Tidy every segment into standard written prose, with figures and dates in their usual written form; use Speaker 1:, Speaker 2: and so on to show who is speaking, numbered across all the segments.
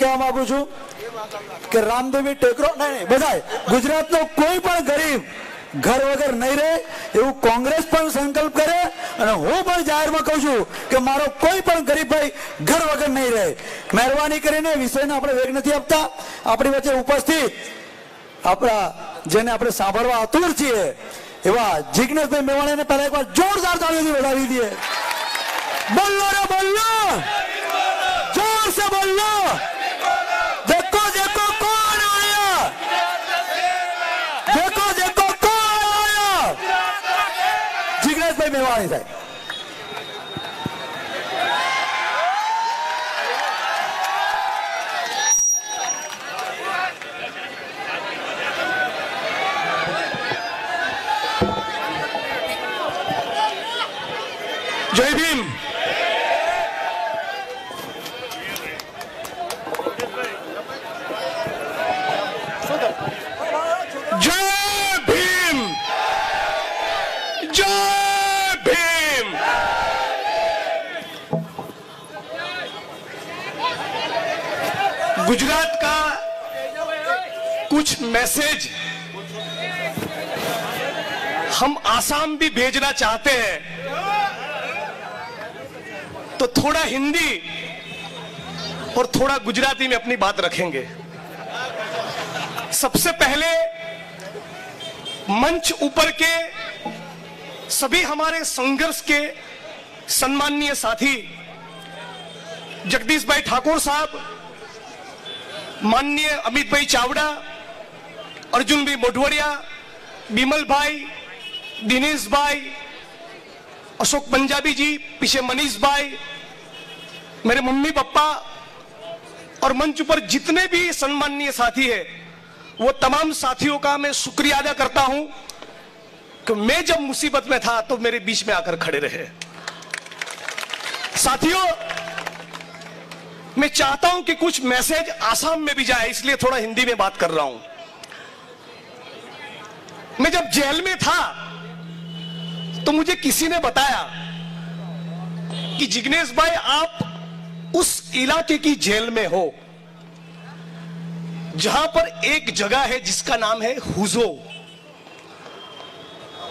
Speaker 1: કહેવા માંગુ છું કે રામદેવી ટેકરો નહીં બધાય ગુજરાતનો કોઈ પણ ગરીબ ઘર વગર નહીં રહે એવું કોંગ્રેસ પણ સંકલ્પ કરે અને હું પણ જાહેરમાં કહું છું કે મારો કોઈ પણ ગરીબ ભાઈ ઘર વગર નહીં રહે। મહેરબાની કરીને વિષયને આપણે વેગ નથી આપતા। આપણી વચ્ચે ઉપસ્થિત આપણા જેને આપણે સાંભળવા આતુર છીએ એવા જિગ્નેશભાઈ મેવાણીને પહેલા એકવાર જોરદાર તાળીઓથી વધાવી દઈએ। બોલો રે બોલો, जोर से बोलो। देखो देखो कौन आया, देखो देखो कौन आया, जिग्नेश भाई मेवाणी साहब।
Speaker 2: जय भीम। जय भीम, जय भीम। गुजरात का कुछ मैसेज हम आसाम भी भेजना चाहते हैं, तो थोड़ा हिंदी और थोड़ा गुजराती में अपनी बात रखेंगे। सबसे पहले मंच ऊपर के सभी हमारे संघर्ष के सम्माननीय साथी जगदीश भाई ठाकुर साहब, माननीय अमित भाई चावड़ा, अर्जुन भाई मोढवड़िया, बिमल भाई, दिनेश भाई, अशोक पंजाबी जी, पीछे मनीष भाई, मेरे मम्मी पापा और मंच पर जितने भी सम्माननीय साथी हैं, वो तमाम साथियों का मैं शुक्रिया अदा करता हूं कि मैं जब मुसीबत में था तो मेरे बीच में आकर खड़े रहे। साथियों, मैं चाहता हूं कि कुछ मैसेज आसाम में भी जाए, इसलिए थोड़ा हिंदी में बात कर रहा हूं। मैं जब जेल में था तो मुझे किसी ने बताया कि जिग्नेश भाई आप उस इलाके की जेल में हो जहां पर एक जगह है जिसका नाम है हुजो,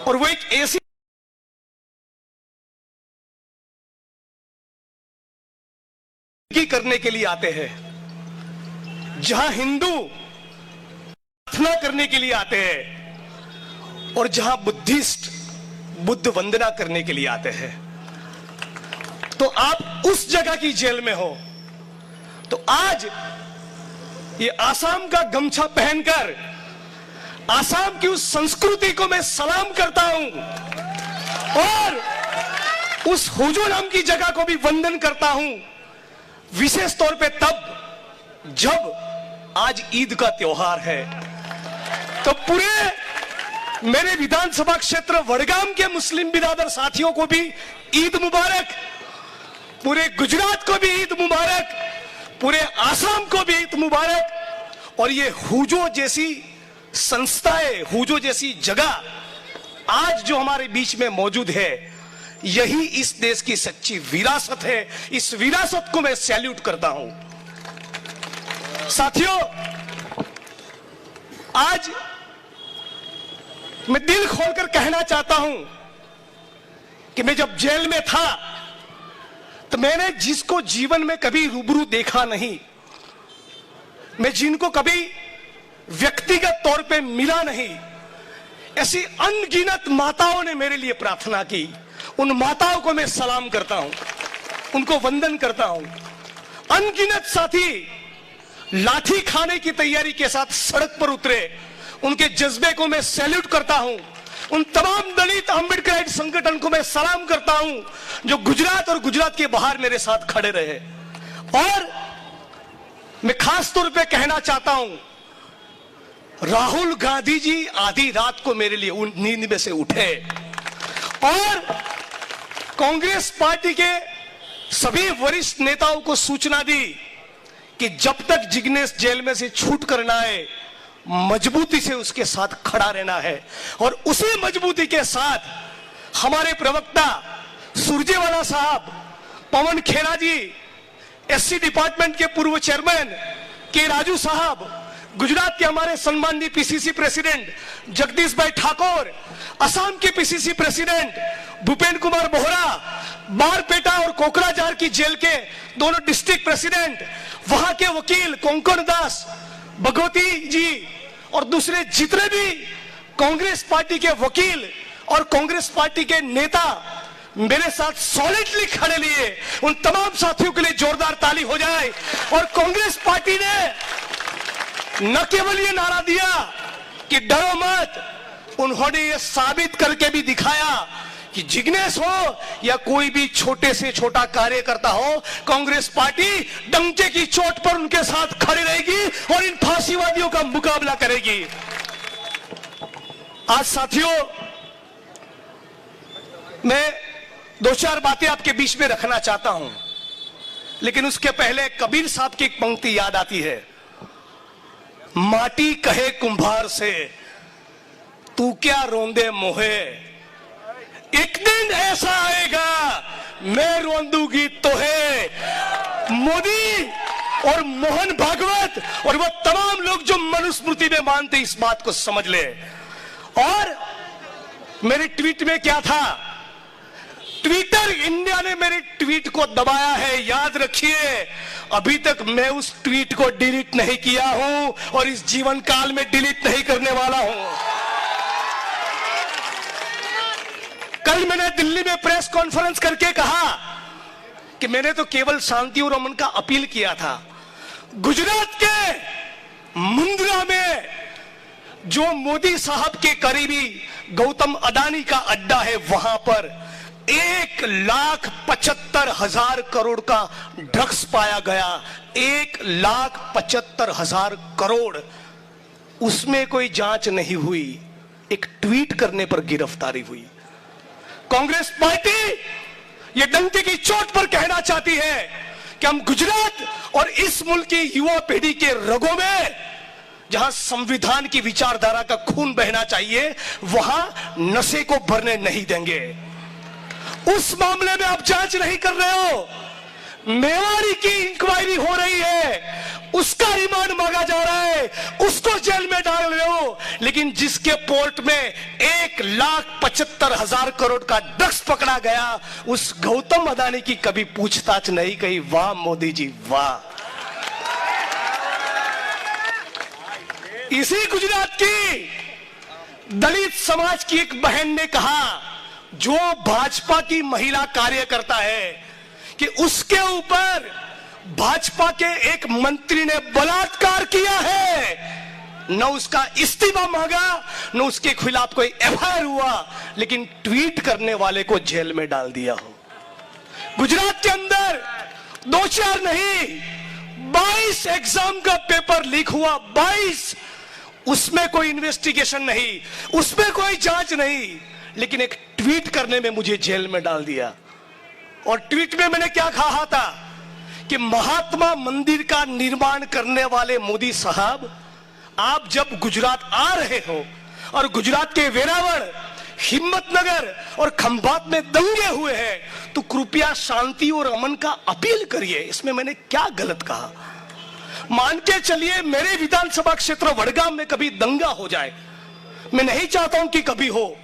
Speaker 2: और वो एक ऐसी करने के लिए आते हैं जहां हिंदू प्रार्थना करने के लिए आते हैं और जहां बुद्धिस्ट बुद्ध वंदना करने के लिए आते हैं। तो आप उस जगह की जेल में हो, तो आज ये आसाम का गमछा पहनकर आसाम की उस संस्कृति को मैं सलाम करता हूं और उस हुजो नाम की जगह को भी वंदन करता हूं, विशेष तौर पे तब जब आज ईद का त्योहार है। तो पूरे मेरे विधानसभा क्षेत्र वडगाम के मुस्लिम बिरादर साथियों को भी ईद मुबारक, पूरे गुजरात को भी ईद मुबारक, पूरे आसाम को भी ईद मुबारक। और ये हुजो जैसी संस्थाएं, हुजो जैसी जगह आज जो हमारे बीच में मौजूद है, यही इस देश की सच्ची विरासत है। इस विरासत को मैं सैल्यूट करता हूं। साथियों, आज मैं दिल खोलकर कहना चाहता हूं कि मैं जब जेल में था तो मैंने जिसको जीवन में कभी रूबरू देखा नहीं, मैं जिनको कभी व्यक्तिगत तौर पे मिला नहीं, ऐसी अनगिनत माताओं ने मेरे लिए प्रार्थना की। उन माताओं को मैं सलाम करता हूं, उनको वंदन करता हूं। अनगिनत साथी लाठी खाने की तैयारी के साथ सड़क पर उतरे, उनके जज्बे को मैं सैल्यूट करता हूं। उन तमाम दलित अम्बेडकराइट संगठन को मैं सलाम करता हूं जो गुजरात और गुजरात के बाहर मेरे साथ खड़े रहे। और मैं खास तौर पे कहना चाहता हूं, राहुल गांधी जी आधी रात को मेरे लिए नींद में से उठे और कांग्रेस पार्टी के सभी वरिष्ठ नेताओं को सूचना दी कि जब तक जिग्नेश जेल में से छूट कर ना आए, मजबूती से उसके साथ खड़ा रहना है। और उसी मजबूती के साथ हमारे प्रवक्ता सुरजेवाला साहब, पवन खेरा जी, एससी डिपार्टमेंट के पूर्व चेयरमैन, के राजू साहब, गुजरात के हमारे सम्माननीय पीसीसी प्रेसिडेंट जगदीश भाई ठाकुर, असम के पीसीसी प्रेसिडेंट भूपेंद्र कुमार बोहरा, बारपेटा और कोकराझार की जेल के दोनों डिस्ट्रिक्ट प्रेसिडेंट, वहां के वकील कोंकण दास, भगवती जी और दूसरे जितने भी कांग्रेस पार्टी के वकील और कांग्रेस पार्टी के नेता मेरे साथ सॉलिडली खड़े लिए, उन तमाम साथियों के लिए जोरदार ताली हो जाए। और कांग्रेस पार्टी ने न केवल ये नारा दिया कि डरो मत, उन्होंने ये साबित करके भी दिखाया कि जिग्नेश हो या कोई भी छोटे से छोटा कार्यकर्ता हो, कांग्रेस पार्टी डंके की चोट पर उनके साथ खड़ी रहेगी और इन फांसीवादियों का मुकाबला करेगी। आज साथियों, मैं दो चार बातें आपके बीच में रखना चाहता हूं, लेकिन उसके पहले कबीर साहब की एक पंक्ति याद आती है, माटी कहे कुंभार से तू क्या रोंदे मोहे, एक दिन ऐसा आएगा मैं रोंदूंगी तोहे। मोदी और मोहन भागवत और वो तमाम लोग जो मनुस्मृति में मानते इस बात को समझ ले। और मेरे ट्वीट में क्या था, ट्विटर इंडिया ने मेरे ट्वीट को दबाया है, याद रखिए, अभी तक मैं उस ट्वीट को डिलीट नहीं किया हूं और इस जीवन काल में डिलीट नहीं करने वाला हूं। कल मैंने दिल्ली में प्रेस कॉन्फ्रेंस करके कहा कि मैंने तो केवल शांति और अमन का अपील किया था। गुजरात के मुंद्रा में जो मोदी साहब के करीबी गौतम अडानी का अड्डा है, वहां पर 1,75,000 करोड़ का ड्रग्स पाया गया। 1,75,000 करोड़, उसमें कोई जांच नहीं हुई, एक ट्वीट करने पर गिरफ्तारी हुई। कांग्रेस पार्टी ये डंके की चोट पर कहना चाहती है कि हम गुजरात और इस मुल्क की युवा पीढ़ी के रगों में जहां संविधान की विचारधारा का खून बहना चाहिए, वहां नशे को भरने नहीं देंगे। उस मामले में आप जांच नहीं कर रहे हो, मेवाड़ी की इंक्वायरी हो रही है, उसका रिमांड मांगा जा रहा है, उसको जेल में डाल रहे हो, लेकिन जिसके पोर्ट में 1,75,000 करोड़ का ड्रग्स पकड़ा गया, उस गौतम अडानी की कभी पूछताछ नहीं कही। वाह मोदी जी वाह। इसी गुजरात की दलित समाज की एक बहन ने कहा, जो भाजपा की महिला कार्यकर्ता है, कि उसके ऊपर भाजपा के एक मंत्री ने बलात्कार किया है, न उसका इस्तीफा मांगा, न उसके खिलाफ कोई एफआईआर हुआ, लेकिन ट्वीट करने वाले को जेल में डाल दिया हो। गुजरात के अंदर 2-4 नहीं, 22 एग्जाम का पेपर लीक हुआ, 22। उसमें कोई इन्वेस्टिगेशन नहीं, उसमें कोई जांच नहीं, लेकिन एक ट्वीट करने में मुझे जेल में डाल दिया। और ट्वीट में मैंने क्या कहा था कि महात्मा मंदिर का निर्माण करने वाले मोदी साहब, आप जब गुजरात आ रहे हो और गुजरात के वेरावल, हिम्मतनगर और खंभात में दंगे हुए हैं, तो कृपया शांति और अमन का अपील करिए। इसमें मैंने क्या गलत कहा? मान के चलिए मेरे विधानसभा क्षेत्र वडगाम में कभी दंगा हो जाए, मैं नहीं चाहता हूं कि कभी हो,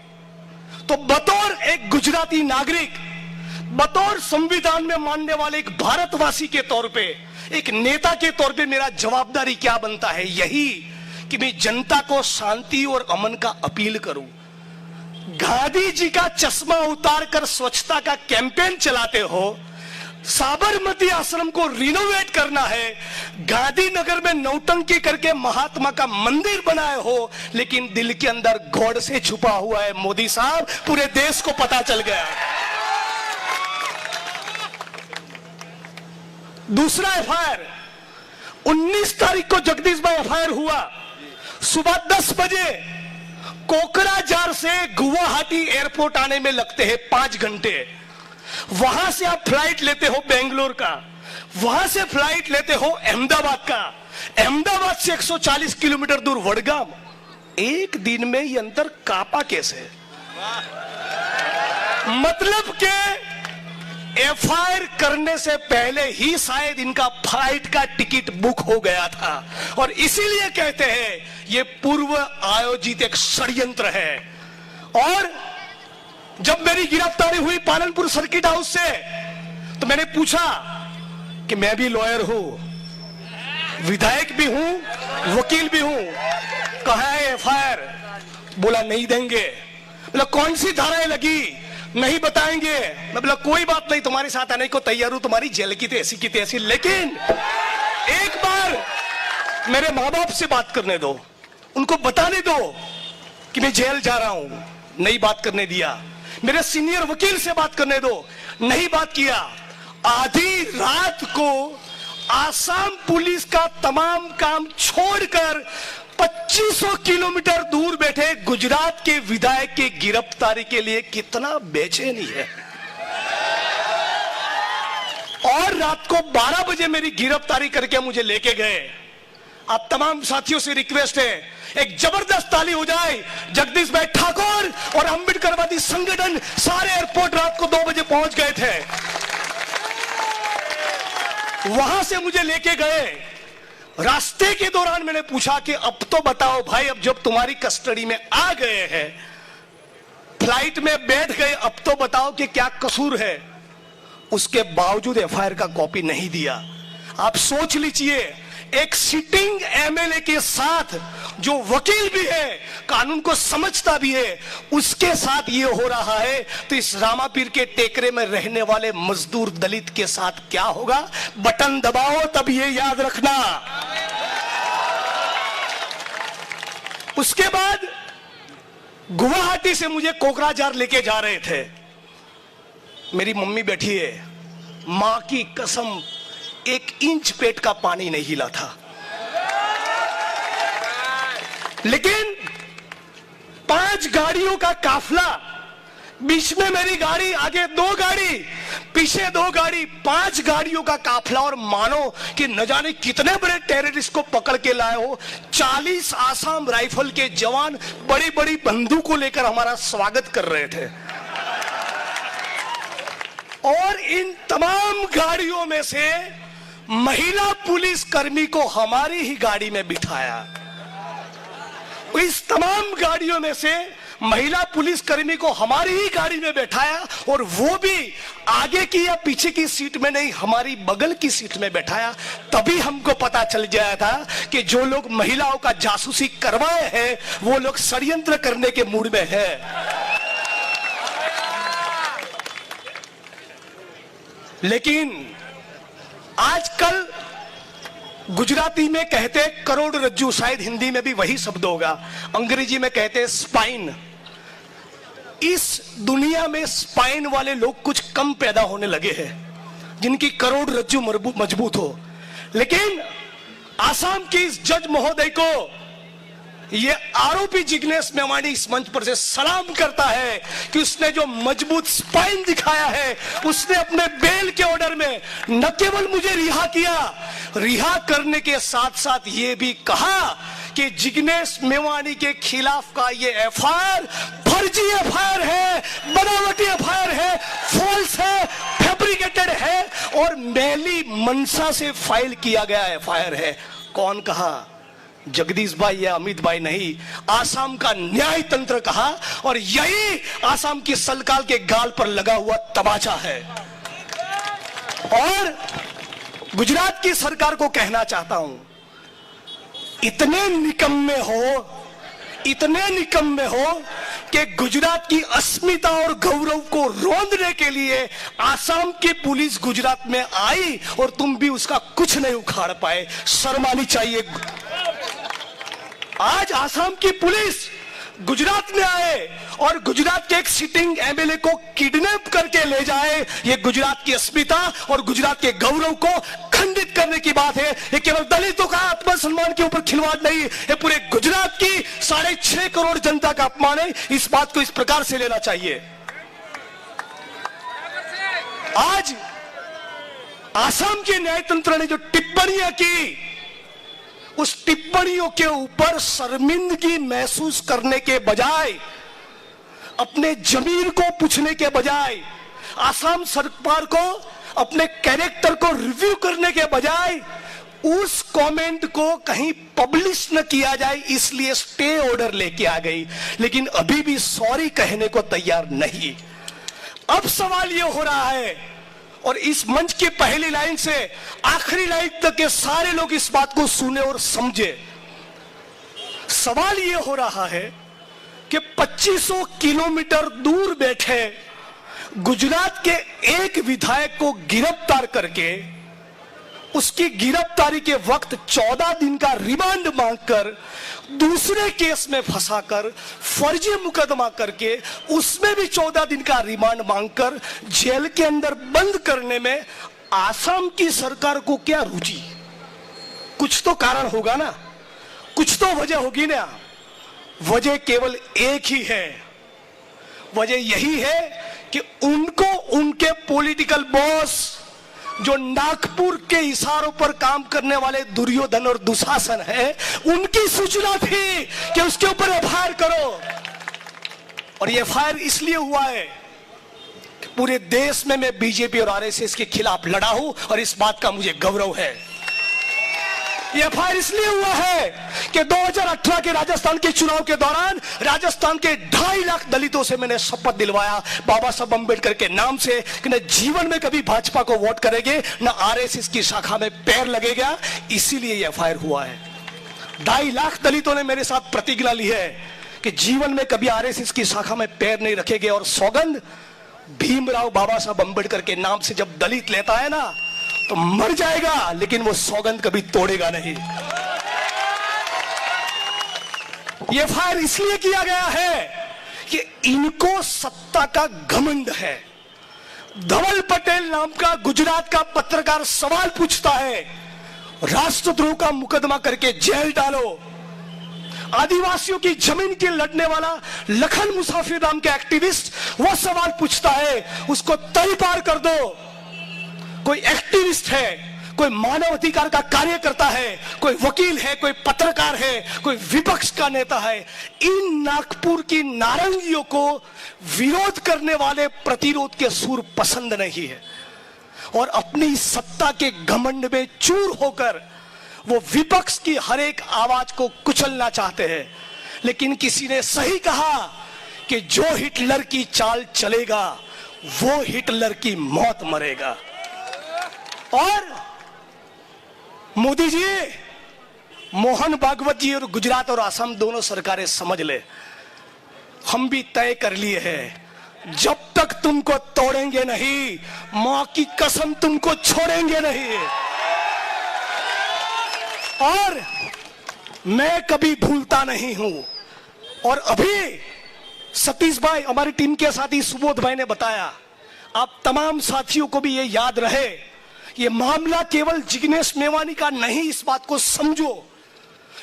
Speaker 2: तो बतौर एक गुजराती नागरिक, बतौर संविधान में मानने वाले एक भारतवासी के तौर पे, एक नेता के तौर पे मेरा जवाबदारी क्या बनता है? यही कि मैं जनता को शांति और अमन का अपील करूं। गांधी जी का चश्मा उतार कर स्वच्छता का कैंपेन चलाते हो, साबरमती आश्रम को रिनोवेट करना है, गांधीनगर में नौटंकी करके महात्मा का मंदिर बनाए हो, लेकिन दिल के अंदर गॉड से छुपा हुआ है मोदी साहब, पूरे देश को पता चल गया। दूसरा एफआईआर 19 तारीख को जगदीश भाई एफआईआर हुआ, सुबह 10 बजे कोकराझार से गुवाहाटी एयरपोर्ट आने में लगते हैं 5 घंटे। वहां से आप फ्लाइट लेते हो बेंगलोर का, वहां से फ्लाइट लेते हो अहमदाबाद का, अहमदाबाद से 140 किलोमीटर दूर वडगाम। एक दिन में ये अंतर कापा कैसे? मतलब के एफआईआर करने से पहले ही शायद इनका फ्लाइट का टिकट बुक हो गया था और इसीलिए कहते हैं ये पूर्व आयोजित एक षड्यंत्र है। और जब मेरी गिरफ्तारी हुई पालनपुर सर्किट हाउस से तो मैंने पूछा कि मैं भी लॉयर हूं, विधायक भी हूं, वकील भी हूं, कहा है एफआईआर? बोला नहीं देंगे। बोला कौन सी धाराएं लगी? नहीं बताएंगे। मैं बोला कोई बात नहीं, तुम्हारे साथ आने को तैयार हूं, तुम्हारी जेल की तैसी की तैसी, लेकिन एक बार मेरे माँ बाप से बात करने दो, उनको बताने दो कि मैं जेल जा रहा हूं। नहीं बात करने दिया। मेरे सीनियर वकील से बात करने दो, नहीं बात किया। आधी रात को आसाम पुलिस का तमाम काम छोड़कर 2500 किलोमीटर दूर बैठे गुजरात के विधायक की गिरफ्तारी के लिए कितना बेचैनी है। और रात को 12 बजे मेरी गिरफ्तारी करके मुझे लेके गए। आप तमाम साथियों से रिक्वेस्ट है, एक जबरदस्त ताली हो जाए। जगदीश भाई ठाकुर और अम्बेडकरवादी संगठन सारे एयरपोर्ट रात को 2 बजे पहुंच गए थे। वहां से मुझे लेके गए। रास्ते के दौरान मैंने पूछा कि अब तो बताओ भाई, अब जब तुम्हारी कस्टडी में आ गए हैं, फ्लाइट में बैठ गए, अब तो बताओ कि क्या कसूर है। उसके बावजूद एफआईआर का कॉपी नहीं दिया। आप सोच लीजिए, एक सिटिंग एमएलए के साथ जो वकील भी है, कानून को समझता भी है, उसके साथ ये हो रहा है, तो इस रामापीर के टेकरे में रहने वाले मजदूर दलित के साथ क्या होगा? बटन दबाओ तब ये याद रखना। उसके बाद गुवाहाटी से मुझे कोकराझार लेके जा रहे थे। मेरी मम्मी बैठी है, मां की कसम 1 इंच पेट का पानी नहीं हिला था। लेकिन 5 गाड़ियों का काफला, बीच में मेरी गाड़ी, आगे 2 गाड़ी, पीछे 2 गाड़ी, 5 गाड़ियों का काफला। और मानो कि न जाने कितने बड़े टेररिस्ट को पकड़ के लाए हो। 40 आसाम राइफल के जवान बड़ी बड़ी बंदूकों लेकर हमारा स्वागत कर रहे थे। और इन तमाम गाड़ियों में से महिला पुलिस कर्मी को हमारी ही गाड़ी में बिठाया। इस तमाम गाड़ियों में से महिला पुलिस कर्मी को हमारी ही गाड़ी में बैठाया, और वो भी आगे की या पीछे की सीट में नहीं, हमारी बगल की सीट में बैठाया। तभी हमको पता चल गया था कि जो लोग महिलाओं का जासूसी करवाए हैं, वो लोग षड्यंत्र करने के मूड में है। लेकिन आजकल गुजराती में कहते करोड़रज्जू, शायद हिंदी में भी वही शब्द होगा, अंग्रेजी में कहते स्पाइन। इस दुनिया में स्पाइन वाले लोग कुछ कम पैदा होने लगे हैं, जिनकी करोड़रज्जू मजबूत हो। लेकिन आसाम की इस जज महोदय को ये आरोपी जिग्नेश मेवाणी इस मंच पर से सलाम करता है कि उसने जो मजबूत स्पाइन दिखाया है, उसने अपने बेल के ऑर्डर में न केवल मुझे रिहा किया, रिहा करने के साथ साथ ये भी कहा कि जिग्नेश मेवाणी के खिलाफ का ये एफआईआर फर्जी एफआईआर है, बनावटी एफआईआर है, फॉल्स है, फैब्रिकेटेड है और मैली मनसा से फाइल किया गया एफआईआर है। कौन कहा? जगदीश भाई या अमित भाई नहीं, आसाम का न्याय तंत्र कहा। और यही आसाम की सलकाल के गाल पर लगा हुआ तमाचा है। और गुजरात की सरकार को कहना चाहता हूं, इतने निकम्मे हो कि गुजरात की अस्मिता और गौरव को रोंदने के लिए आसाम की पुलिस गुजरात में आई और तुम भी उसका कुछ नहीं उखाड़ पाए। शर्म आनी चाहिए। आज आसाम की पुलिस गुजरात में आए और गुजरात के एक सिटिंग एमएलए को किडनैप करके ले जाए, ये गुजरात की अस्मिता और गुजरात के गौरव को खंडित करने की बात है। ये केवल दलितों का आत्मसम्मान के ऊपर खिलवाड़ नहीं, ये पूरे गुजरात की 6.5 करोड़ जनता का अपमान है। इस बात को इस प्रकार से लेना चाहिए। आज आसाम के न्यायतंत्र ने जो टिप्पणियां की, उस टिप्पणियों के ऊपर शर्मिंदगी महसूस करने के बजाय, अपने जमीर को पूछने के बजाय, आसाम सरकार को अपने कैरेक्टर को रिव्यू करने के बजाय उस कमेंट को कहीं पब्लिश न किया जाए, इसलिए स्टे ऑर्डर लेके आ गई, लेकिन अभी भी सॉरी कहने को तैयार नहीं। अब सवाल यह हो रहा है, और इस मंच की पहली लाइन से आखिरी लाइन तक के सारे लोग इस बात को सुने और समझे। सवाल यह हो रहा है कि 2500 किलोमीटर दूर बैठे गुजरात के एक विधायक को गिरफ्तार करके उसकी गिरफ्तारी के वक्त 14 दिन का रिमांड मांगकर दूसरे केस में फंसाकर फर्जी मुकदमा करके उसमें भी 14 दिन का रिमांड मांगकर जेल के अंदर बंद करने में आसाम की सरकार को क्या रुचि? कुछ तो कारण होगा ना, कुछ तो वजह होगी ना। वजह केवल एक ही है, वजह यही है कि उनको उनके पॉलिटिकल बॉस जो नागपुर के इशारों पर काम करने वाले दुर्योधन और दुशासन है, उनकी सूचना थी कि उसके ऊपर एफआईआर करो। और ये एफआईआर इसलिए हुआ है कि पूरे देश में मैं बीजेपी और आरएसएस के खिलाफ लड़ा हूं और इस बात का मुझे गौरव है। यह एफआईआर इसलिए हुआ है कि 2018 के राजस्थान के चुनाव के दौरान राजस्थान के 2.5 लाख दलितों से मैंने शपथ दिलवाया बाबा साहब अम्बेडकर के नाम से कि न जीवन में कभी भाजपा को वोट करेंगे, न आरएसएस की शाखा में पैर लगेगा। इसीलिए यह एफआईआर हुआ है। 2.5 लाख दलितों ने मेरे साथ प्रतिज्ञा ली है कि जीवन में कभी आरएसएस की शाखा में पैर नहीं रखेंगे, और सौगंध भीमराव बाबा साहब अम्बेडकर के नाम से जब दलित लेता है ना तो मर जाएगा, लेकिन वो सौगंध कभी तोड़ेगा नहीं। ये एफआईआर इसलिए किया गया है कि इनको सत्ता का घमंड है। धवल पटेल नाम का गुजरात का पत्रकार सवाल पूछता है, राष्ट्रद्रोह का मुकदमा करके जेल डालो। आदिवासियों की जमीन के लड़ने वाला लखन मुसाफिर नाम के एक्टिविस्ट वो सवाल पूछता है, उसको तय पार कर दो। कोई एक्टिविस्ट है, कोई मानव अधिकार का कार्य करता है, कोई वकील है, कोई पत्रकार है, कोई विपक्ष का नेता है। इन नागपुर की नारंगियों को विरोध करने वाले प्रतिरोध के सुर पसंद नहीं है, और अपनी सत्ता के घमंड में चूर होकर वो विपक्ष की हर एक आवाज को कुचलना चाहते हैं। लेकिन किसी ने सही कहा कि जो हिटलर की चाल चलेगा वो हिटलर की मौत मरेगा। और मोदी जी, मोहन भागवत जी और गुजरात और असम दोनों सरकारें समझ ले, हम भी तय कर लिए हैं, जब तक तुमको तोड़ेंगे नहीं, मां की कसम तुमको छोड़ेंगे नहीं। और मैं कभी भूलता नहीं हूं। और अभी सतीश भाई, हमारी टीम के साथी सुबोध भाई ने बताया, आप तमाम साथियों को भी ये याद रहे, ये मामला केवल जिग्नेश मेवानी का नहीं, इस बात को समझो,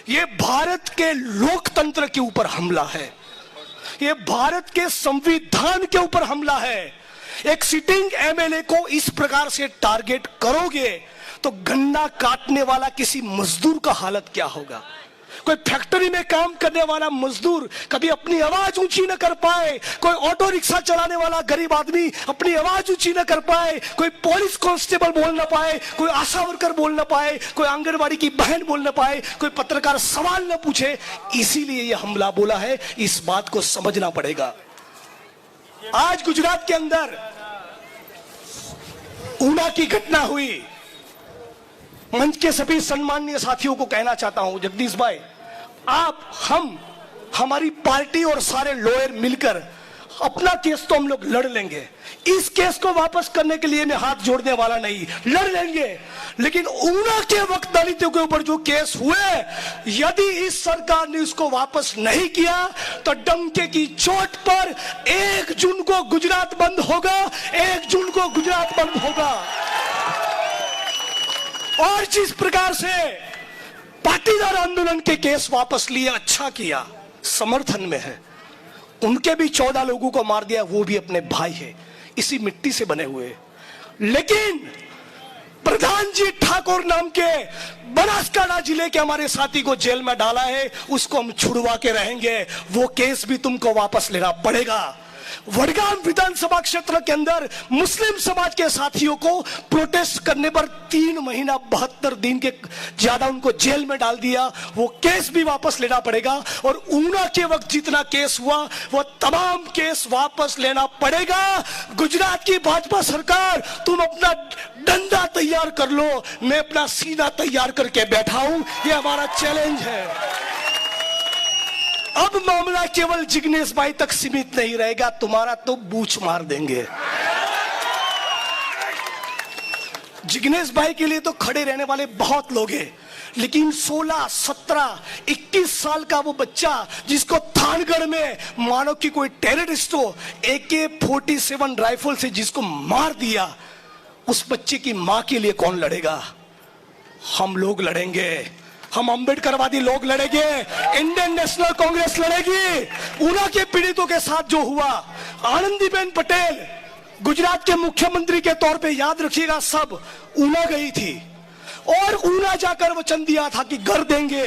Speaker 2: ये भारत के लोकतंत्र के ऊपर हमला है, ये भारत के संविधान के ऊपर हमला है। एक सिटिंग एमएलए को इस प्रकार से टारगेट करोगे तो गन्ना काटने वाला किसी मजदूर का हालत क्या होगा? कोई फैक्ट्री में काम करने वाला मजदूर कभी अपनी आवाज ऊंची न कर पाए, कोई ऑटो रिक्शा चलाने वाला गरीब आदमी अपनी आवाज ऊंची न कर पाए, कोई पुलिस कांस्टेबल बोल न पाए, कोई आशा वर्कर बोल न पाए, कोई आंगनबाड़ी की बहन बोल न पाए, कोई पत्रकार सवाल न पूछे, इसीलिए यह हमला बोला है। इस बात को समझना पड़ेगा। आज गुजरात के अंदर ऊना की घटना हुई। मंच के सभी सम्माननीय साथियों को कहना चाहता हूं, जगदीश भाई, आप, हमारी पार्टी और सारे लॉयर मिलकर अपना केस तो हम लोग लड़ लेंगे। इस केस को वापस करने के लिए मैं हाथ जोड़ने वाला नहीं, लड़ लेंगे। लेकिन ऊना के वक्त दलितों के ऊपर जो केस हुए, यदि इस सरकार ने उसको वापस नहीं किया तो डंके की चोट पर 1 जून को गुजरात बंद होगा, 1 जून को गुजरात बंद होगा। और जिस प्रकार से पाटीदार आंदोलन के केस वापस लिए, अच्छा किया, समर्थन में है। उनके भी 14 लोगों को मार दिया, वो भी अपने भाई है, इसी मिट्टी से बने हुए। लेकिन प्रधान जी ठाकुर नाम के बनासकांठा जिले के हमारे साथी को जेल में डाला है, उसको हम छुड़वा के रहेंगे। वो केस भी तुमको वापस लेना पड़ेगा। वडगाम विधानसभा क्षेत्र के अंदर मुस्लिम समाज के साथियों को प्रोटेस्ट करने पर 3 महीना 72 दिन के ज्यादा उनको जेल में डाल दिया। वो केस भी वापस लेना पड़ेगा और ऊना के वक्त जितना केस हुआ वो तमाम केस वापस लेना पड़ेगा। गुजरात की भाजपा सरकार, तुम अपना डंडा तैयार कर लो, मैं अपना सीना तैयार करके बैठा हूं। ये हमारा चैलेंज है। अब मामला केवल जिग्नेश भाई तक सीमित नहीं रहेगा, तुम्हारा तो बूच मार देंगे। जिग्नेश भाई के लिए तो खड़े रहने वाले बहुत लोग हैं, लेकिन 16, 17, 21 साल का वो बच्चा जिसको थानगढ़ में मानो कि कोई टेररिस्ट हो AK-47 राइफल से जिसको मार दिया, उस बच्चे की मां के लिए कौन लड़ेगा? हम लोग लड़ेंगे, हम अंबेडकरवादी लोग लड़ेंगे, इंडियन नेशनल कांग्रेस लड़ेगी। ऊना के पीड़ितों के साथ जो हुआ, आनंदीबेन पटेल गुजरात के मुख्यमंत्री के तौर पे याद रखिएगा, सब ऊना गई थी और ऊना जाकर वचन दिया था कि घर देंगे,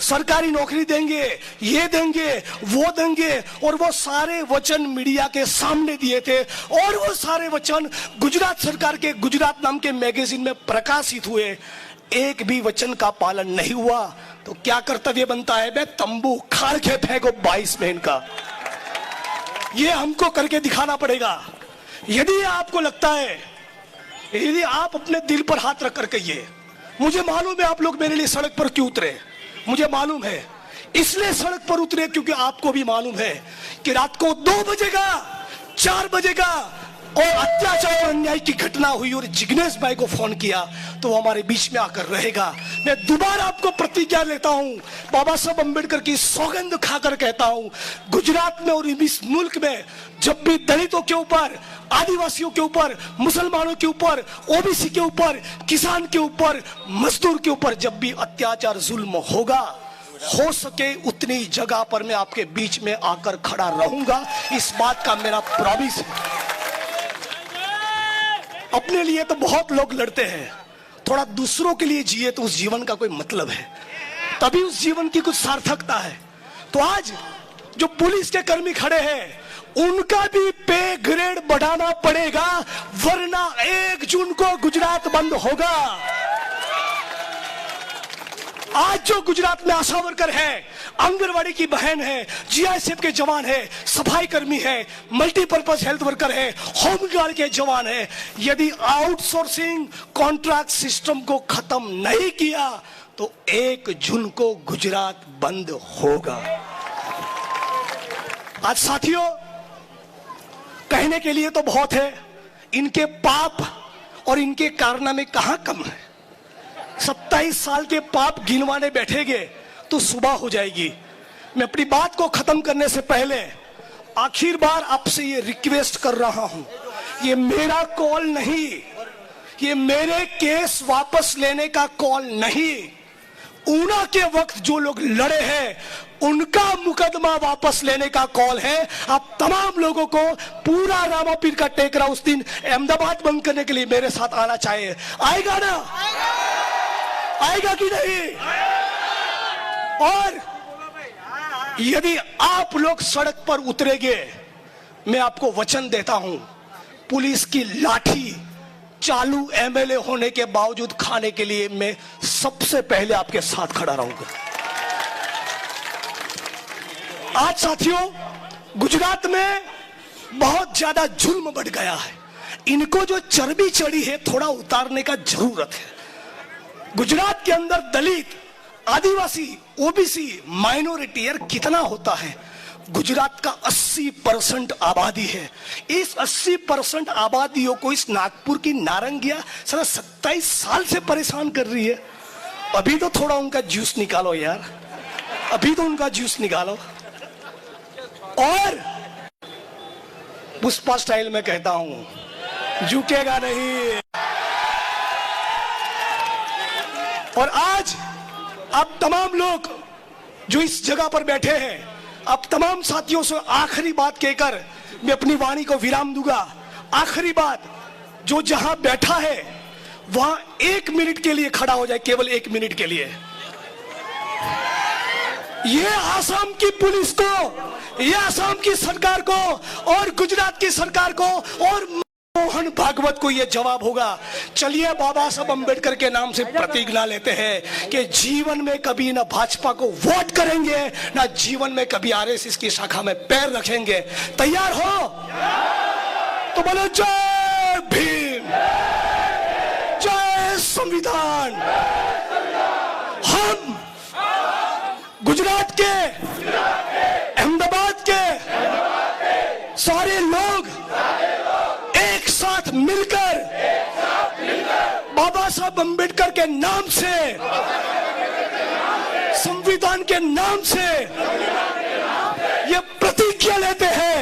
Speaker 2: सरकारी नौकरी देंगे, ये देंगे, वो देंगे, और वो सारे वचन मीडिया के सामने दिए थे और वो सारे वचन गुजरात सरकार के गुजरात नाम के मैगजीन में प्रकाशित हुए। एक भी वचन का पालन नहीं हुआ तो क्या कर्तव्य बनता है? बे तंबू खाड़ के फेंको 22 में इनका। ये हमको करके दिखाना पड़ेगा। यदि आपको लगता है, यदि आप अपने दिल पर हाथ रख कर कहिए, मुझे मालूम है आप लोग मेरे लिए सड़क पर क्यों उतरे, मुझे मालूम है, इसलिए सड़क पर उतरे क्योंकि आपको भी मालूम है कि रात को 2 बजेगा, 4 बजेगा और अत्याचार और अन्याय की घटना हुई और जिग्नेश भाई को फोन किया तो वो हमारे बीच में आकर रहेगा। मैं दोबारा आपको प्रतिज्ञा लेता हूं, बाबा साहब अंबेडकर की सौगंध खाकर कहता हूं, गुजरात में और इस मुल्क में जब भी दलितों के ऊपर, आदिवासियों के ऊपर, मुसलमानों के ऊपर, ओबीसी के ऊपर, किसान के ऊपर, मजदूर के ऊपर जब भी अत्याचार जुल्म होगा, हो सके उतनी जगह पर मैं आपके बीच में आकर खड़ा रहूंगा। इस बात का मेरा प्रॉमिस है। अपने लिए तो बहुत लोग लड़ते हैं, थोड़ा दूसरों के लिए जिए तो उस जीवन का कोई मतलब है, तभी उस जीवन की कुछ सार्थकता है। तो आज जो पुलिस के कर्मी खड़े हैं उनका भी पे ग्रेड बढ़ाना पड़ेगा, वरना 1 जून को गुजरात बंद होगा। आज जो गुजरात में आशा वर्कर है, आंगनवाड़ी की बहन है, GISF के जवान है, सफाई कर्मी है, मल्टीपर्पज हेल्थ वर्कर है, होमगार्ड के जवान है, यदि आउटसोर्सिंग कॉन्ट्रैक्ट सिस्टम को खत्म नहीं किया तो 1 जून को गुजरात बंद होगा। आज साथियों, कहने के लिए तो बहुत है, इनके पाप और इनके कारनामे कहां कम है। 27 साल के पाप गिनवाने बैठेंगे तो सुबह हो जाएगी। मैं अपनी बात को खत्म करने से पहले आखिर बार आपसे ये रिक्वेस्ट कर रहा हूं, ये मेरा कॉल नहीं, ये मेरे केस वापस लेने का कॉल नहीं, ऊना के वक्त जो लोग लड़े हैं उनका मुकदमा वापस लेने का कॉल है। आप तमाम लोगों को पूरा रामापीर का टेकरा उस दिन अहमदाबाद बंद करने के लिए मेरे साथ आना चाहिए। आएगा ना? आएगा कि नहीं? और यदि आप लोग सड़क पर उतरेंगे, मैं आपको वचन देता हूं, पुलिस की लाठी चालू MLA होने के बावजूद खाने के लिए मैं सबसे पहले आपके साथ खड़ा रहूंगा। आज साथियों, गुजरात में बहुत ज्यादा जुल्म बढ़ गया है, इनको जो चर्बी चढ़ी है थोड़ा उतारने का जरूरत है। गुजरात के अंदर दलित, आदिवासी, OBC, माइनॉरिटी यार कितना होता है? गुजरात का 80% आबादी है। इस 80% आबादियों को इस नागपुर की नारंगिया साला 27 साल से परेशान कर रही है। अभी तो थोड़ा उनका जूस निकालो यार, अभी तो उनका जूस निकालो। और पुष्पा स्टाइल में कहता हूं, झुकेगा नहीं। और आज आप तमाम लोग जो इस जगह पर बैठे हैं, आप तमाम साथियों से आखिरी बात कहकर मैं अपनी वाणी को विराम दूंगा। आखिरी बात, जो जहां बैठा है वहां 1 मिनट के लिए खड़ा हो जाए, केवल 1 मिनट के लिए। ये आसाम की पुलिस को, ये आसाम की सरकार को और गुजरात की सरकार को और मोहन भागवत को ये जवाब होगा। चलिए बाबा साहब अम्बेडकर के नाम से प्रतिज्ञा लेते हैं कि जीवन में कभी ना भाजपा को वोट करेंगे, ना जीवन में कभी आरएसएस की शाखा में पैर रखेंगे। तैयार हो तो बोलो जय भीम, जय संविधान। हम गुजरात के, अहमदाबाद के सारे लोग एक साथ मिलकर बाबा साहब अम्बेडकर के नाम से, संविधान के नाम से ये प्रतिज्ञा लेते हैं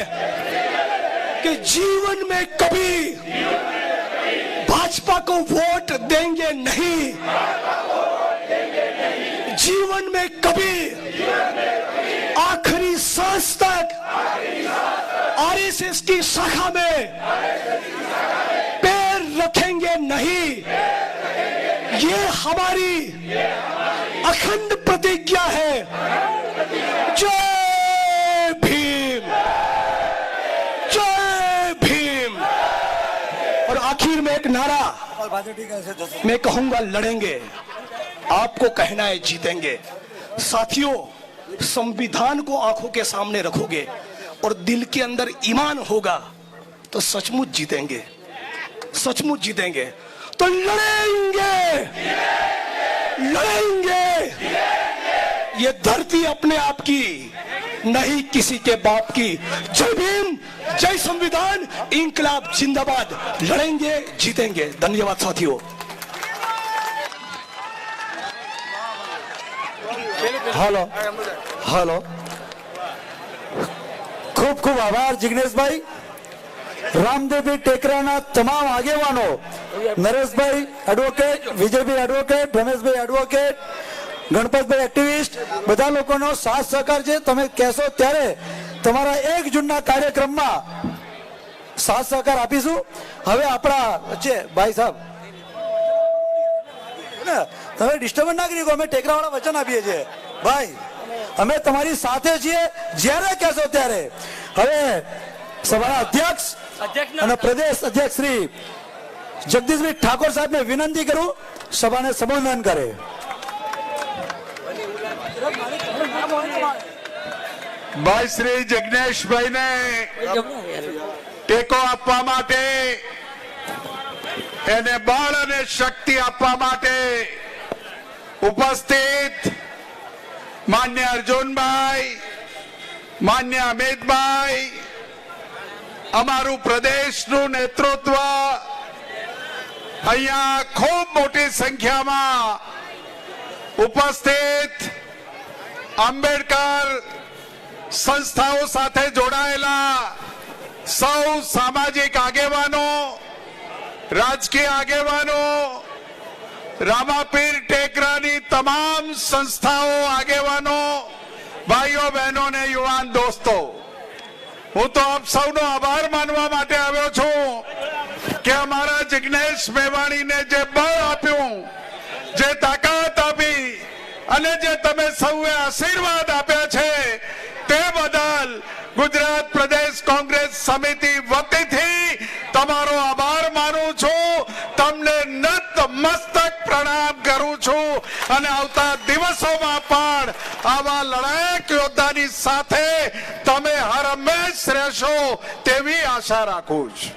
Speaker 2: कि जीवन में कभी भाजपा को वोट देंगे नहीं, जीवन में कभी आखिरी सांस तक आरएसएस की शाखा में पैर रखेंगे नहीं। ये हमारी अखंड प्रतिज्ञा है। जय भीम, जय भीम। और आखिर में एक नारा मैं कहूंगा, लड़ेंगे, आपको कहना है जीतेंगे। साथियों, संविधान को आंखों के सामने रखोगे और दिल के अंदर ईमान होगा तो सचमुच जीतेंगे, सचमुच जीतेंगे। तो लड़ेंगे, लड़ेंगे। ये धरती अपने आप की नहीं, किसी के बाप की। जय भीम, जय संविधान, इंकलाब जिंदाबाद। लड़ेंगे, जीतेंगे। धन्यवाद साथियों।
Speaker 1: हेलो हेलो, खूब खूब आभार जिग्नेशભાઈ, રામદેવભાઈ ટેકરાના તમામ આગેવાનો, Nareshbhai advocate, Vijaybhai advocate, Rameshbhai advocate, Ganpatbhai activist, બધા લોકોનો સાથ સહકાર છે। તમે કહેશો ત્યારે તમારા 1 જૂનના કાર્યક્રમમાં સાથ સહકાર આપીશું। હવે આપણા વચ્ચે ભાઈ સાહેબ, તમે ડિસ્ટર્બ ના કરી, અમે ટેકરાવાળા વચન આપીએ છીએ ભાઈ, અમે તમારી સાથે છીએ જ્યારે કહેશો ત્યારે। હવે સભાના અધ્યક્ષ અને પ્રદેશ અધ્યક્ષ શ્રી જગદીશભાઈ ઠાકોર સાહેબને વિનંતી કરું સભાને સંબોધન કરે।
Speaker 3: ભાઈ શ્રી જિગ્નેશભાઈને ટેકો આપવા માટે, એને બળ અને શક્તિ આપવા માટે ઉપસ્થિત માન્ય અર્જુનભાઈ, માન્ય અમિતભાઈ, અમારું પ્રદેશનું નેતૃત્વ અહીંયા ખૂબ મોટી સંખ્યામાં ઉપસ્થિત આંબેડકર સંસ્થાઓ સાથે જોડાયેલા સૌ સામાજિક આગેવાનો, રાજકીય આગેવાનો, રામાપીર ટેકરાની તમામ સંસ્થાઓ, આગેવાનો, ભાઈઓ બહેનો ને યુવાન દોસ્તો, હું તો આપ સૌનો આભાર માનવા માટે આવ્યો છું કે અમારા જિગ્નેશ મેવાણીને જે બળ આપ્યું, જે તાકાત આપી અને જે તમે સૌએ આશીર્વાદ આપ્યા છે તે બદલ ગુજરાત પ્રદેશ કોંગ્રેસ સમિતિ વતીથી તમારો આભાર માનું છું, તમને નતમસ્તક પ્રણામ કરું છું અને આવતા દિવસોમાં પણ આવા લડાયક યોદ્ધાની સાથે તમે હરમેશ રહેશો તેવી આશા રાખું છું।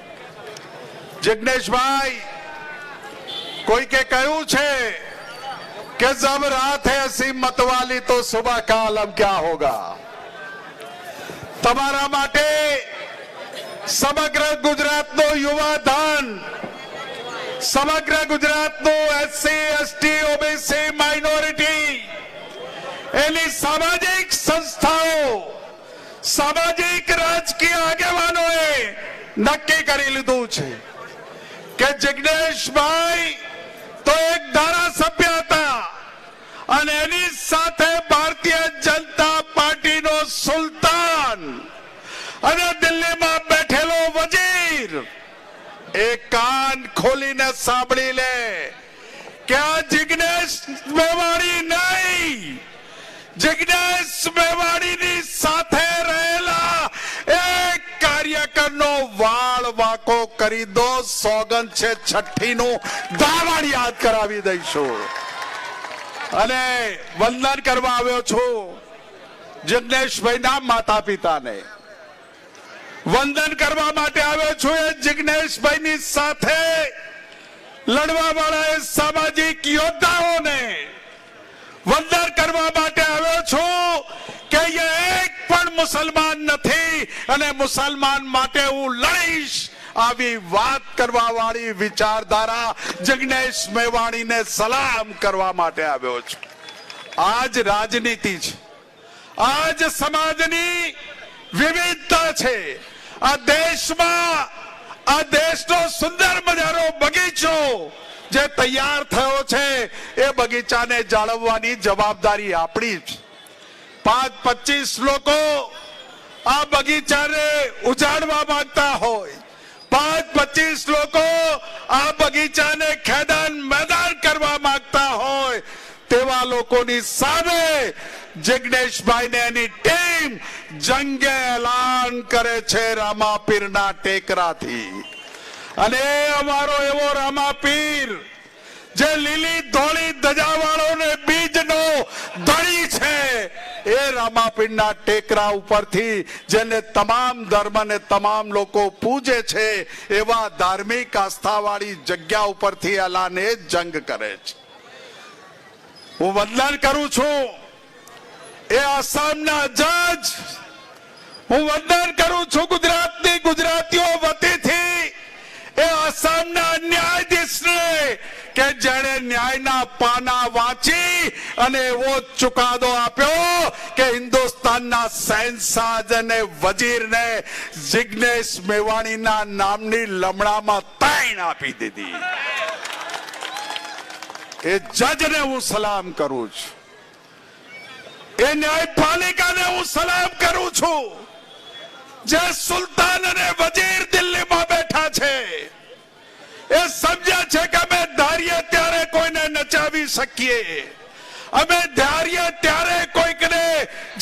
Speaker 3: जिग्नेशભાઈ, કોઈકે કહ્યું છે कि जब रात है ऐसी मतवाली तो सुबह का आलम क्या होगा। તમારા માટે સમગ્ર ગુજરાતનો યુવા ધન, સમગ્ર ગુજરાતનો એસસી, એસટી, ઓબીસી, માઇનોરિટી, એની સામાજિક સંસ્થાઓ, સામાજિક રાજકીય આગેવાનોએ નક્કી કરી લીધું છે કે જિગ્નેશભાઈ તો એક ધારાસભ્ય હતા અને એની સાથે ભારતીય જનતા પાર્ટીનો સુલતાન અને દિલ્હીમાં બેઠેલો વજીર એક કાન ખોલીને સાંભળી ले કે આ જિગ્નેશ મેવાણી નહીં, જિજ્ઞેશ મેવાણીની સાથે રહેલા એક કાર્યકરનો વાળ વાકો કરી દો. સોગંદ છે છઠ્ઠીનું દાવાણ યાદ કરાવી દઈશું. અને વંદન કરવા આવ્યો છું જિજ્ઞેશભાઈના માતા પિતાને. વંદન કરવા માટે આવ્યો છું એ જિજ્ઞેશભાઈની સાથે લડવા વાળા સામાજિક યોદ્ધાઓને. વંદન કરવા માટે આવ્યો છું કે એ એક પણ મુસલમાન નથી અને મુસલમાન માટે હું લડીશ આવી વાત કરવા વાળી વિચારધારા જિજ્ઞેશ મેવાણીને સલામ કરવા માટે આવ્યો છું. આજ રાજનીતિ છે, આજ સમાજની વિવિધતા છે. આ દેશમાં આ દેશનો સુંદર મજાનો બગીચો જે તૈયાર થયો છે એ બગીચાને જાળવવાની જવાબદારી આપણી છે. 5-25 લોકો આ બગીચાને ઉજાડવા માંગતા હોય, 5-25 લોકો આ બગીચાને ખેદાન મેદાન કરવા માંગતા હોય, તેવા લોકોની સામે જિજ્ઞેશભાઈને એની ટીમ જંગે એલાન કરે છે રામાપીરના ટેકરાથી. અને અમારો એવો રામાપીર જે લીલી ધોળી ધજાવાળો ને બીજનો ધણી છે એ રામાપીરના ટેકરા ઉપરથી જેને તમામ ધર્મ ને તમામ લોકો પૂજે છે એવા ધાર્મિક આસ્થાવાળી જગ્યા ઉપરથી એલાને જંગ કરે છે. હું વંદન કરું છું એ આસામના જજ, હું વંદન કરું છું ગુજરાતની ગુજરાતીઓ વતીથી એ આસામના ન્યાયાધીશને કે જેણે ન્યાયના પાના વાંચી અને એવો ચુકાદો આપ્યો કે હિન્દુસ્તાનના શહેનશાહ અને વજીરને જિજ્ઞેશ મેવાણીના નામની લમણામાં તાણ આપી દીધી. એ જજને હું સલામ કરું છું, એ ન્યાયપાલિકાને હું સલામ કરું છું જે સુલતાન અને વજીર દિલ્હીમાં બેઠા છે. એ સમજ્યા છે કે અમે ધારીએ ત્યારે કોઈને નચાવી શકીએ, અમે ધારીએ ત્યારે કોઈકને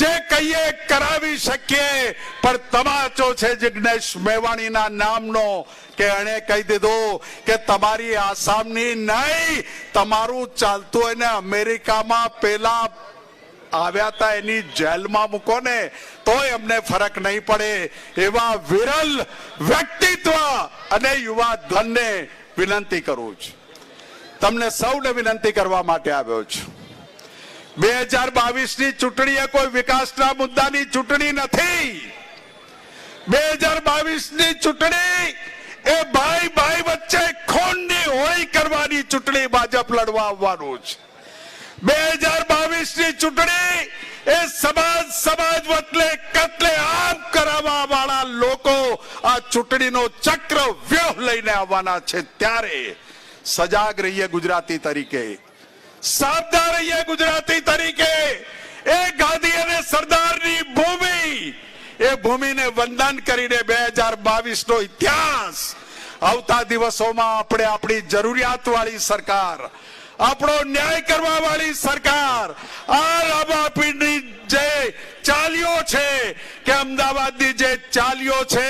Speaker 3: જે કહીએ કરાવી શકીએ. પણ તમાચો છે જિજ્ઞેશ મેવાણીના નામનો કે એણે કહી દીધું કે તમારી આસામની નહીં, તમારું ચાલતું હોય ને અમેરિકામાં પેલા આવ્યા હતા એની જેલમાં મૂકો ને તોય અમને ફરક નહીં પડે. એવા વિરલ વ્યક્તિત્વ અને યુવા ધનને વિનંતી કરું છું, તમને સૌને વિનંતી કરવા માટે આવ્યો છું. 2022ની ચૂંટણી એ કોઈ વિકાસના મુદ્દાની ચૂંટણી નથી. 2022ની ચૂંટણી એ ભાઈ ભાઈ વચ્ચે ખૂનની હોળી કરવાની ચૂંટણી ભાજપ લડવા આવવાનું છે. 2022ની ચૂંટણી એ સમાજ વચ્ચે કત્લેઆમ કરાવવા વાળા લોકો આ ચૂંટણીનો ચક્ર વ્યૂહ લઈને આવવાના છે. ત્યારે સજાગ રહીએ ગુજરાતી તરીકે, સાવધાન રહીએ ગુજરાતી તરીકે. એ ગાંધી અને સરદારની ભૂમિ, એ ભૂમિને વંદન કરીને 2022નો ઇતિહાસ આવતા દિવસોમાં આપણે આપણી જરૂરિયાત વાળી સરકાર, આપણો ન્યાય કરવા વાળી સરકાર, આ રામાપીરની જે ચાલીઓ છે કે અમદાવાદની જે ચાલીઓ છે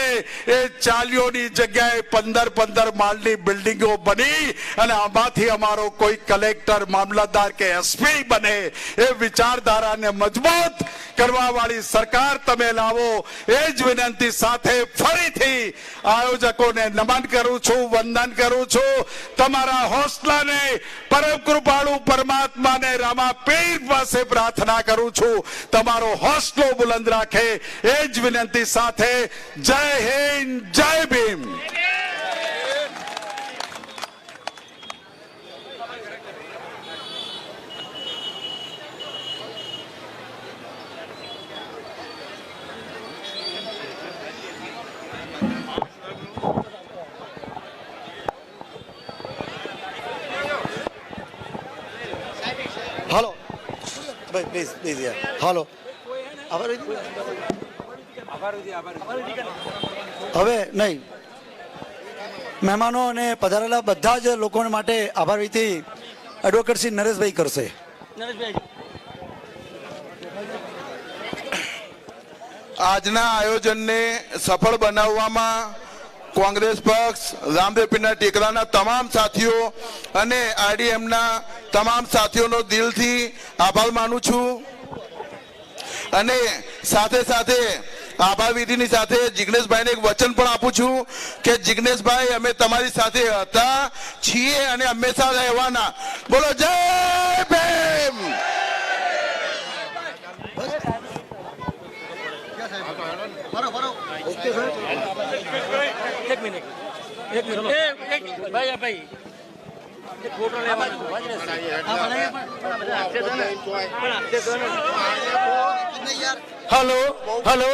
Speaker 3: એ ચાલીઓની જગ્યાએ 15 માળની બિલ્ડિંગો બની અને આમાંથી અમારો કોઈ કલેક્ટર, મામલતદાર કે એસપી બને એ વિચારધારાને મજબૂત કરવા વાળી સરકાર તમે લાવો. એ જ વિનંતી સાથે ફરીથી આયોજકોને નમન કરું છું, વંદન કરું છું. તમારા હોસલાને પરમ કૃપાળુ પરમાત્માને રામાપીર પાસે પ્રાર્થના કરું છું તમારો હોસલો બુલંદ રાખે. એ જ વિનંતી સાથે જય હિન્દ, જય ભીમ.
Speaker 1: હાલો ભાઈ પ્લીઝ પ્લીઝ યાર. હાલો હવે નહીં, મહેમાનો અને પધારેલા બધા જ લોકો માટે આભાર વિધિ એડવોકેટ શ્રી નરેશભાઈ કરશે.
Speaker 3: આજના આયોજનને સફળ બનાવવામાં કોંગ્રેસ પક્ષ, રામદેવ પીરના ટેકરાના તમામ સાથીઓ અને આરડીએમના તમામ સાથીઓનો દિલથી આભાર માનું છું અને સાથે સાથે આભાર વિધિની સાથે જિગ્નેશભાઈને એક વચન પણ આપું છું કે જિગ્નેશભાઈ, અમે તમારી સાથે હતા, છીએ અને હંમેશા રહેવાના. બોલો જય ભીમ.
Speaker 1: Hello hello